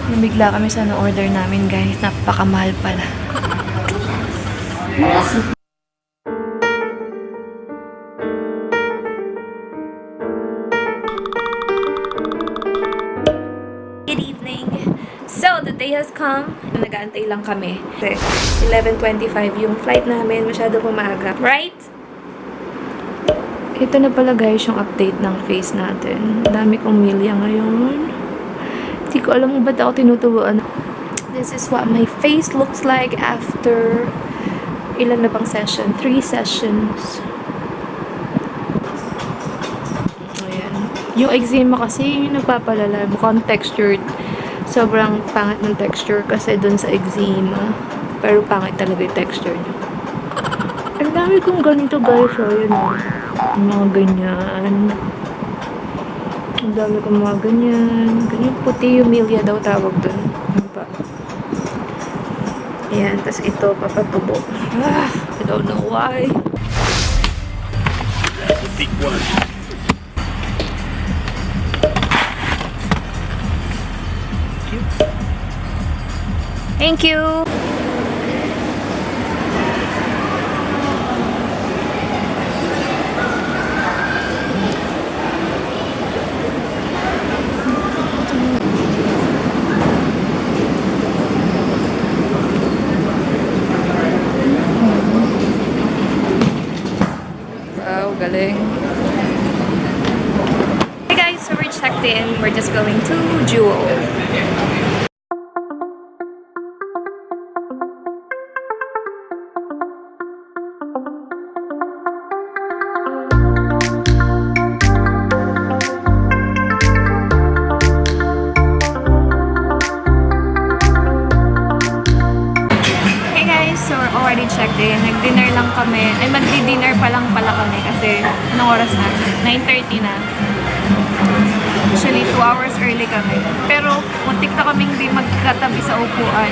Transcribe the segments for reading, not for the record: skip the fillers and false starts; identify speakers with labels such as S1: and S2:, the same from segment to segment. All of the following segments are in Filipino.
S1: Nabigla kami sa na-order namin, guys. Napakamahal pala. Good evening. So, the day has come. Nag-aantay lang kami. 11:25 yung flight namin. Masyado pumaga. Right? Ito na pala, guys, yung update ng face natin. Dami kong milya ngayon. Hindi ko alam kung ba't ako tinutubuan. This is what my face looks like after ilan na bang session? 3 sessions. Ayan. Yung eczema kasi, yung nagpapalala. Mukhang textured. Sobrang pangit ng texture kasi dun sa eczema. Pero pangit talaga yung texture niya. Ang dami kong ganito, guys. So, yun o. Mga ganyan. Ang dami kong mga ganyan. Ganyan puti yung milya daw tawag dun. Ano pa? Ayan. Tapos ito, papatubo. I don't know why.
S2: That's a big one.
S1: Thank you. Wow, galing. Hey guys, so we're checked in. We're just going to Jewel. So, we're already checked in. Nag-dinner lang kami. Ay, magdi-dinner pa lang pala kami kasi anong oras na? 9:30 na. Actually, 2 hours early kami. Pero, muntik na kaming di magkatabi sa upuan.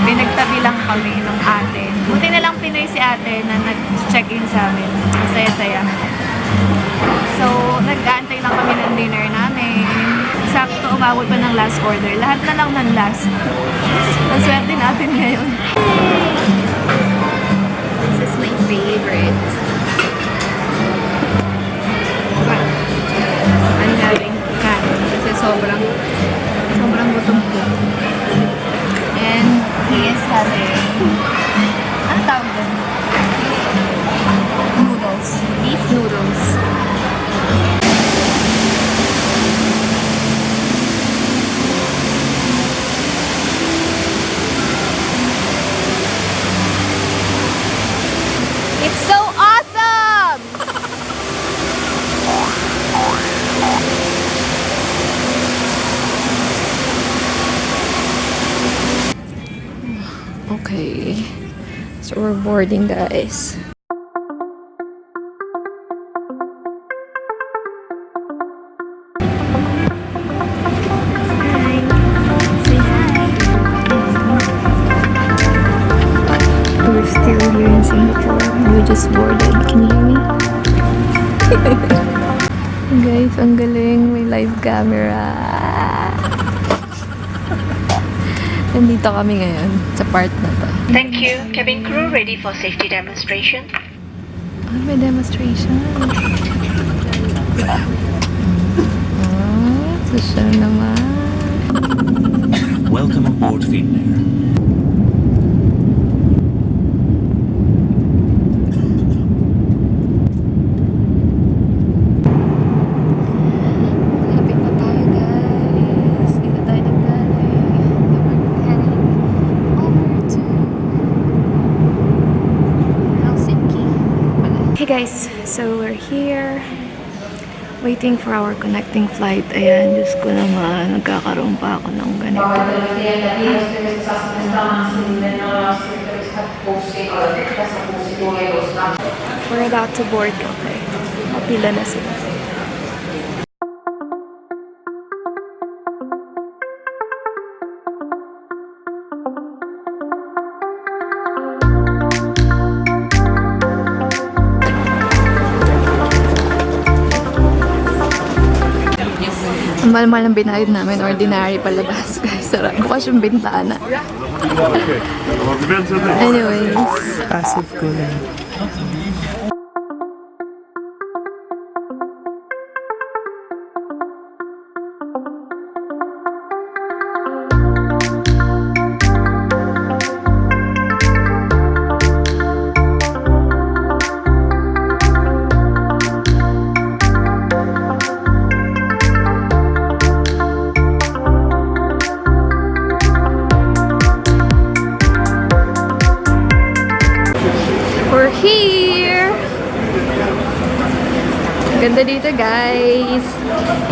S1: Pinagtabi lang kami ng ate. Buti na lang Pinoy si ate na nag-check-in sa amin. Masaya-saya. So, nag-aantay lang kami ng dinner namin. Sakto, umabot pa ng last order. Lahat na lang ng last. Ang swerte natin ngayon. This is my favorite. I'm having kanin kasi sobrang gutom ko. And he is having, ano tawag doon? Noodles. Beef noodles. It's so awesome! Okay. So we're boarding, guys. We're still here in Singapore. We just boarded. Can you hear me? Guys, ang galing. May live camera. Nandito kami ngayon sa part na to.
S3: Thank you. Cabin crew ready for safety demonstration.
S1: Ah, may demonstration. Social naman.
S2: Welcome aboard Finnair.
S1: Hey guys, so we're here waiting for our connecting flight. Ayan, Diyos ko naman, nagkakaroon pa ako ng ganito. We're about to board. Okay, mapila na sila. mahal-mahal ang binayad namin. Ordinary palabas. Guys, sarap. Bukas yung bintana. Anyways.
S4: Passive ko lang.
S1: We're here! Ganda dito, guys.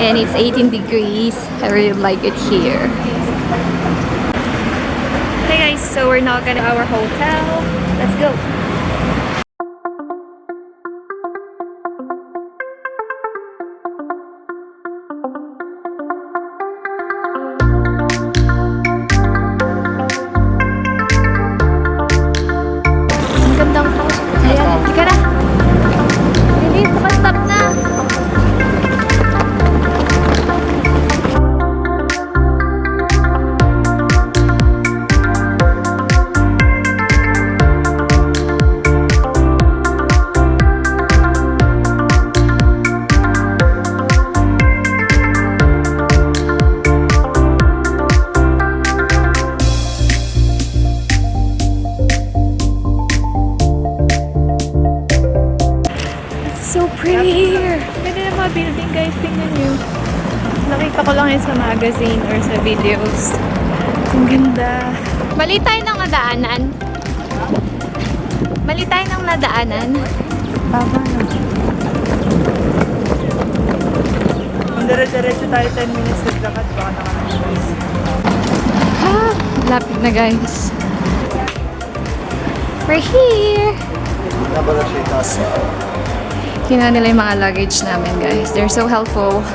S1: And it's 18 degrees. I really like it here. Hey guys, so we're now at our hotel. Let's go. Ang gandang house. Ayan, tika na. Bilis, stop na. So pretty here. Ganda ng mga building, guys. Tingnan nyo. Nakita ko lang yan sa magazine or sa videos. Ang ganda. Mali tayo ng nadaanan. Mali tayo ng nadaanan.
S4: Tama na. Kung dire-diretso tayo 10 minutes naglakad, baka nakakasya.
S1: Ha! Lapit na, guys. We're here! Kinuha nila yung mga luggage namin, guys. They're so helpful.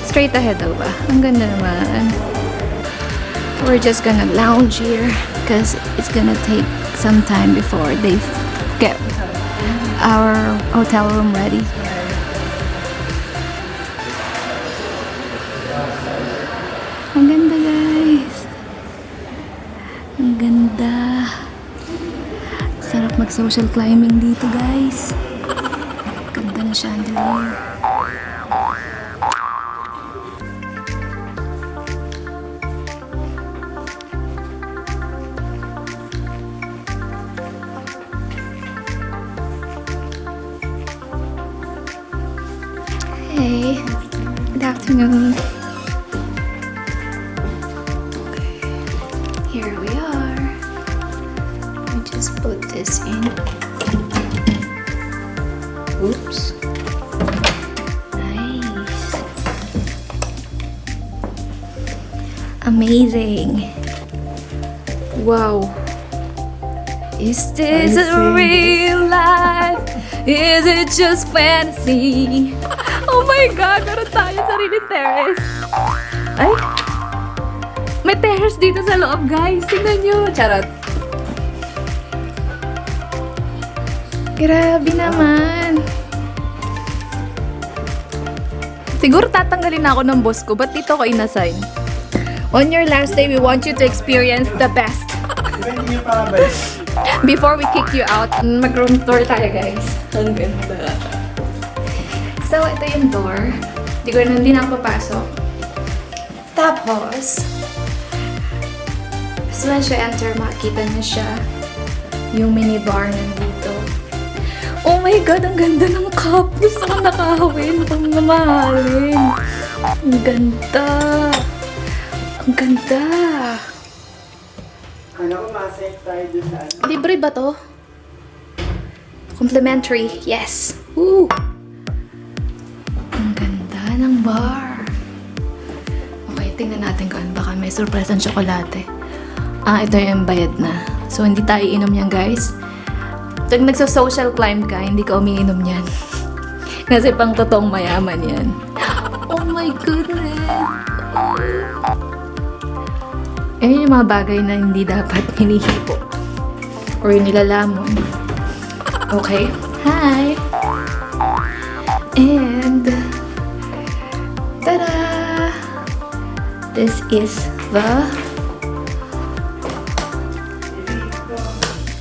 S1: Straight ahead daw ba? Ang ganda naman. We're just gonna lounge here because it's gonna take some time before they get our hotel room ready. Ang ganda, guys. Ang ganda. Sarap mag-social climbing dito, guys. Ganda ng chandelier. Hey, good afternoon. Okay, here we are. I just put this in. Oops. Nice. Amazing. Wow. Is this a real life? Is it just fantasy? Oh my God! Meron tayo sariling terrace. Ay! May terrace dito sa loob, guys. Tingnan nyo. Charot. Grabe naman. Siguro tatanggalin na ako ng boss ko. Ba't dito ko inassign? On your last day, we want you to experience the best. Before we kick you out, mag-room tour tayo, guys. Ang ganda. So, ito yung door. Hindi na ako papasok. Tapos, so once you enter, makikita niyo siya. Yung minibar nandito. Oh my God, ang ganda ng cup. Gusto ko nakahawin. Ang mamahalin. Ang ganda. Ang ganda.
S4: Ano ko, masaya tayo dun sa ano?
S1: Libre ba to? Complimentary. Yes. Woo! Ang ganda ng bar. Okay, tingnan natin kung baka may surprise ang tsokolate. Ah, ito yung bayad na. So, hindi tayo inom yan, guys. Pag nagso-social climb ka, hindi ka umiinom yan. Kasi pang totoong mayaman yan. Oh my goodness! Ayun yung mga bagay na hindi dapat hinihipo. Or nilalamon. Okay? Hi! And This is the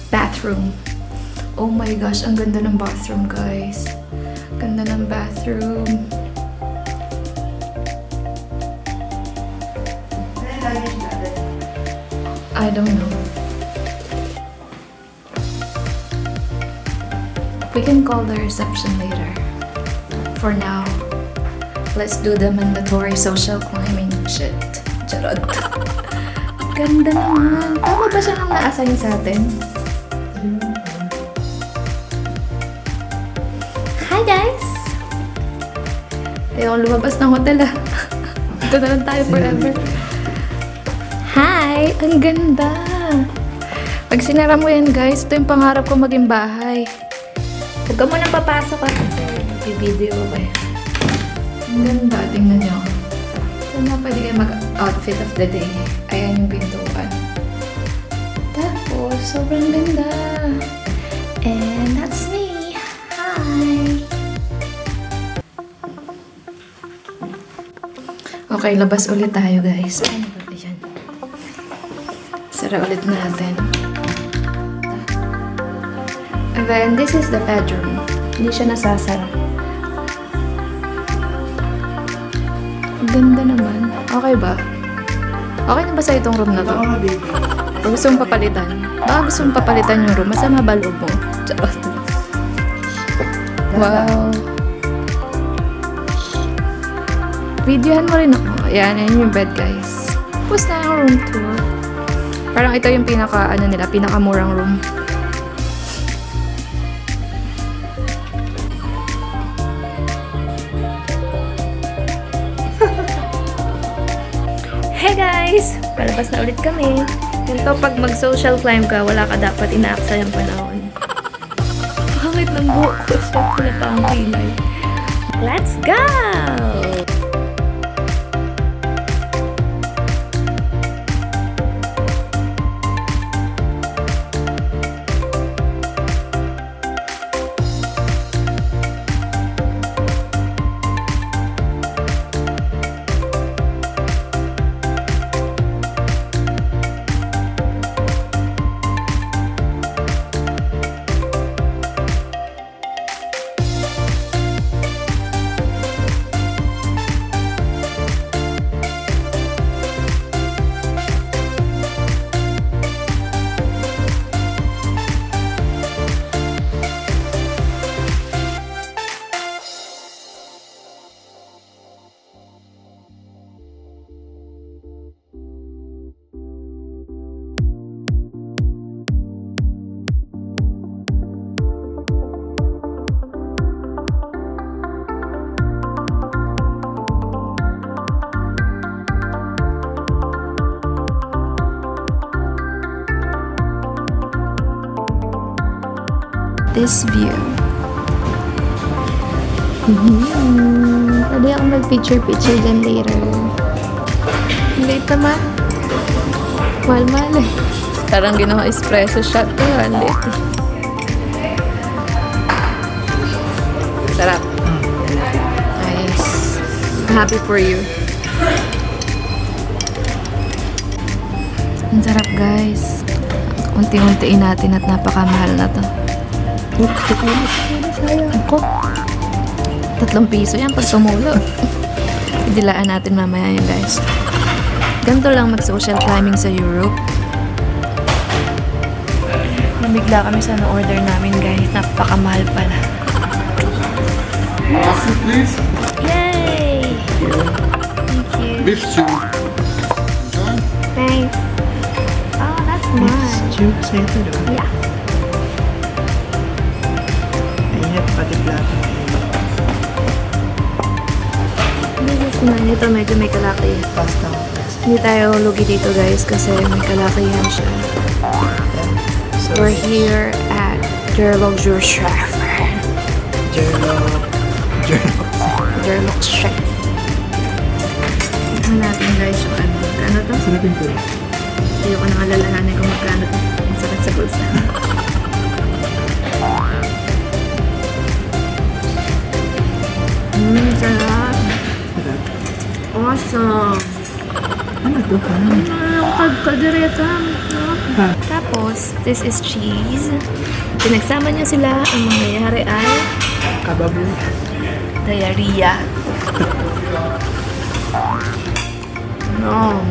S1: bathroom. Oh my gosh, ang ganda ng bathroom, guys. Ganda ng bathroom. I don't know. We can call the reception later. For now, let's do the mandatory social climbing shit. Charot. Ganda naman. Tama ba siya nang na-assign sa atin? Hi guys! Ayoko lumabas ng hotel ah. Ito na lang tayo forever. Hi! Ang ganda! Pag sinara mo yan guys, ito yung pangarap ko maging bahay. Huwag ka munang papasok ah kasi video ko eh. Ang ganda, tingnan nyo. Ito na pwede kayo mag-outfit of the day. Ayan yung pintuan. Tapos, sobrang ganda. And that's me. Hi! Okay, labas ulit tayo guys. Ano ba yan? Sara ulit natin. And then, this is the bedroom. Hindi siya nasasara. Ganda naman. Okay ba? Okay na ba sa itong room na to? O gusto mong papalitan? Baka gusto mong papalitan yung room. Masama ba loob mo? Charot. Wow. Videohan mo rin ako. Ayan, yan yung bed guys. Tapos na yung room tour. Parang ito yung pinakamurang room. Hey guys! Palabas na ulit kami. Ganito pag mag-social climb ka, wala ka dapat inaaksa yung panahon. Pangit ng buhok ko. Shit, wala pa akong kilay. Let's go! This view. Pwede akong mag-picture dyan later. Late naman. Mahal-mahal eh. Parang ginawa espresso shot ko. Ang late eh. Sarap. Nice. I'm happy for you. Ang sarap guys. Unti-untiin natin at napakamahal na to. Ako. 3 piso yan pag tumulo. Idilaan natin mamaya yun guys. Ganito lang mag-social climbing sa Europe. Namigla kami sa na-order namin guys. Napakamahal pala.
S5: Please.
S1: Yay! Thank you.
S5: Beef stew.
S1: Thanks. Oh, that's mine.
S4: Sa ito, diba?
S1: Yeah.
S4: Ingat pati plato.
S1: This is mine. Ito medyo may kalaki.
S4: Pasta.
S1: Hindi tayo lugi dito guys kasi may kalakihan siya.
S4: So,
S1: We're here at Gerlogjour Chef. Gerlog Chef. Tignan natin guys yung ano. Ano to?
S4: sarapin ko.
S1: Ayoko nang alalahanin kung magkano to. Ang sakit sa bulsa. Sarap. Awesome. Kaldereta. Tapos, this is cheese. Pinagsama niya sila, ang mangyayari ay
S4: Kababu.
S1: diarrhea. No.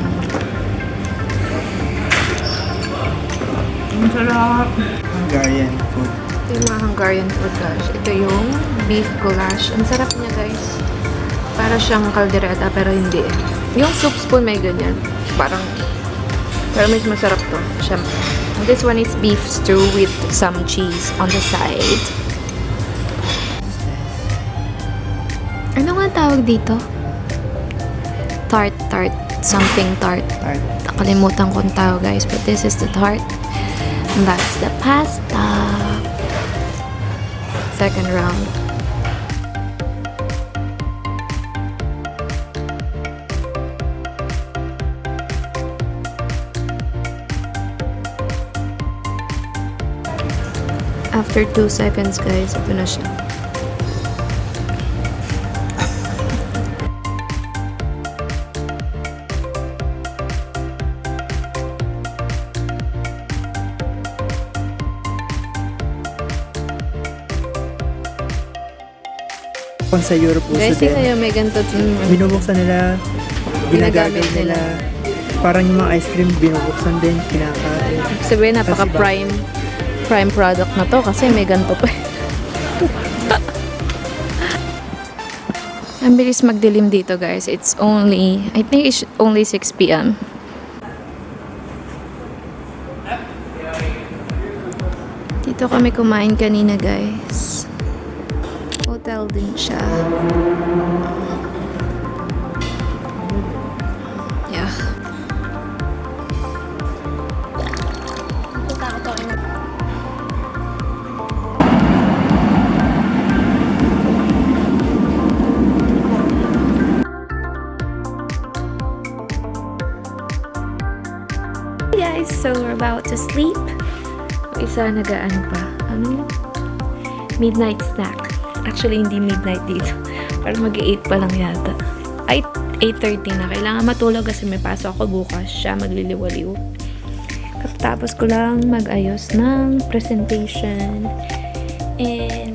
S4: Ang sarap. Hungarian food.
S1: Ito yung mga Hungarian food, guys. Ito yung beef goulash. Ang sarap niya, guys. Para siyang kaldereta, pero hindi. Yung soup spoon may ganyan. Parang, pero mas masarap to. Siyempre. This one is beef stew with some cheese on the side. Ano nga tawag dito? Tart. Something tart.
S4: Tart.
S1: Nakalimutan ko ang tawag, guys. But this is the tart. And that's the pasta. Second round. After 2 seconds, guys, ito na siya.
S4: Kung sa Europe uso
S1: Guys,
S4: din,
S1: ngayon may ganito din.
S4: binubuksan nila,
S1: Ginagamit
S4: ginagamit
S1: nila.
S4: nila. Parang yung mga ice cream, binubuksan din, kinakain.
S1: Sabihin, napaka-prime product na to kasi may ganito pa. Ang bilis magdilim dito, guys. I think it's only 6 p.m. Dito kami kumain kanina, guys. Hotel din siya. Yeah. Hey guys, so we're about to sleep. Isa nagaano pa. Ano? Midnight snack. Actually, hindi midnight dito. Pero mag-8 pa lang yata. Ay, 8:30 na. Kailangan matulog kasi may pasok ako bukas. Siya magliliwaliw. Katapos ko lang mag-ayos ng presentation. And